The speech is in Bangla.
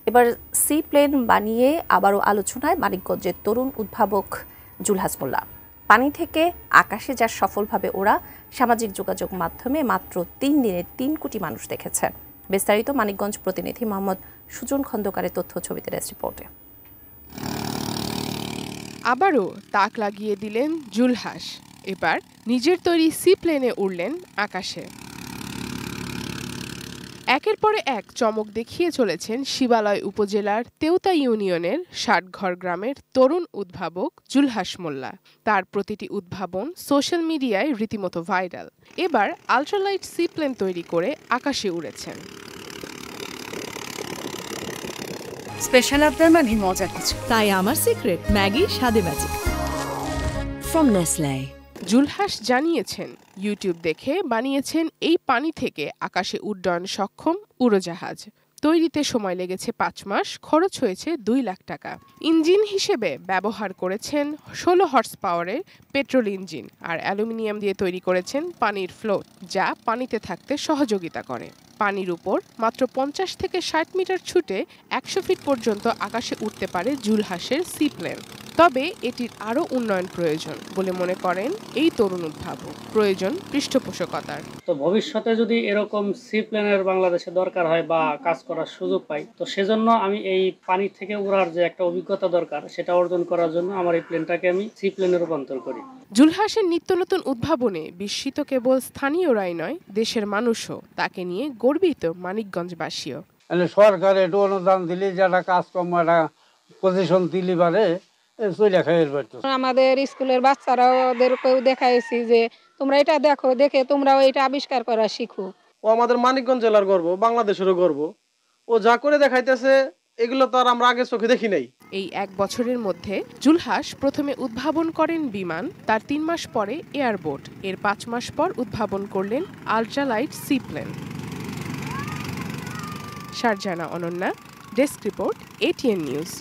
এবার সি প্লেন বানিয়ে আবারও আলোচনায় মানিকগঞ্জের তরুণ উদ্ভাবক জুলহাস মোল্লা। পানি থেকে আকাশে যা সফলভাবে ওড়া সামাজিক যোগাযোগ মাধ্যমে মাত্র 3 দিনে 3 কোটি মানুষ দেখেছে। বিস্তারিত মানিকগঞ্জ প্রতিনিধি মোহাম্মদ সুজন খন্দকারের তথ্য ছবিতে রিপোর্টে। আবারও তাক লাগিয়ে দিলেন জুলহাস। এবার নিজের তৈরি সি প্লেনে উড়লেন আকাশে। একের পরে এক চমক দেখিয়ে চলেছেন শিবালয় উপজেলার তেওতা ইউনিয়নের ষাটঘর গ্রামের তরুণ উদ্ভাবক জুলহাস মোল্লা। তার প্রতিটি উদ্ভাবন সোশ্যাল মিডিয়ায় রীতিমতো ভাইরাল। এবার আল্ট্রালাইট সি প্লেন তৈরি করে আকাশে উড়েছেন। স্পেশাল আপনার মানে মজা কিছু, তাই আমার সিক্রেট ম্যাগি স্বাদে ম্যাজিক ফ্রম নেসলে। জুলহাস জানিয়েছেন, ইউটিউব দেখে বানিয়েছেন এই পানি থেকে আকাশে উড্ডয়ন সক্ষম উড়োজাহাজ। তৈরিতে সময় লেগেছে 5 মাস, খরচ হয়েছে 2 লাখ টাকা। ইঞ্জিন হিসেবে ব্যবহার করেছেন 16 হর্স পাওয়ারের পেট্রোল ইঞ্জিন আর অ্যালুমিনিয়াম দিয়ে তৈরি করেছেন পানির ফ্লোট, যা পানিতে থাকতে সহযোগিতা করে। পানির উপর মাত্র 50 থেকে 60 মিটার ছুটে 100 ফিট পর্যন্ত আকাশে উঠতে পারে জুলহাসের সি প্লেন। তবে এটির আরও উন্নয়ন প্রয়োজন বলে মনে করেন এই তরুণ উদ্ভাবক। প্রয়োজন পৃষ্ঠপোষকতার। তো ভবিষ্যতে যদি এরকম সি প্লেনের বাংলাদেশে দরকার হয় বা কাজ করার সুযোগ পাই, তো সেজন্য আমি এই পানি থেকে উড়ার যে একটা অভিজ্ঞতা দরকার সেটা অর্জন করার জন্য আমার এই প্লেনটাকে আমি সি প্লেনে রূপান্তর করি। জুলহাসের নিত্য নতুন উদ্ভাবনে বিস্মিত কেবল স্থানীয়রাই নয়, দেশের মানুষও। তাকে নিয়ে গর্বিত মানিকগঞ্জবাসীও। সরকার একটু অনুদান দিলে যারা কাজকর্ম একটা পজিশন দিলি পারে চলে খাইয়ের পারতো। আমাদের স্কুলের বাচ্চারাও ওদেরকেও দেখাইছি যে তোমরা এটা দেখো, দেখে তোমরাও এটা আবিষ্কার করা শিখো। ও আমাদের মানিকগঞ্জ জেলার গর্ব, বাংলাদেশেরও গর্ব। ও যা করে দেখাইতেছে এগুলো তো আর আমরা আগে চোখে দেখি নাই। এই 1 বছরের মধ্যে জুলহাস প্রথমে উদ্ভাবন করেন বিমান, তার 3 মাস পরে এয়ারবোট, এর 5 মাস পর উদ্ভাবন করলেন ultralight seaplane. Sharjana Ananya, desk report, ATN news.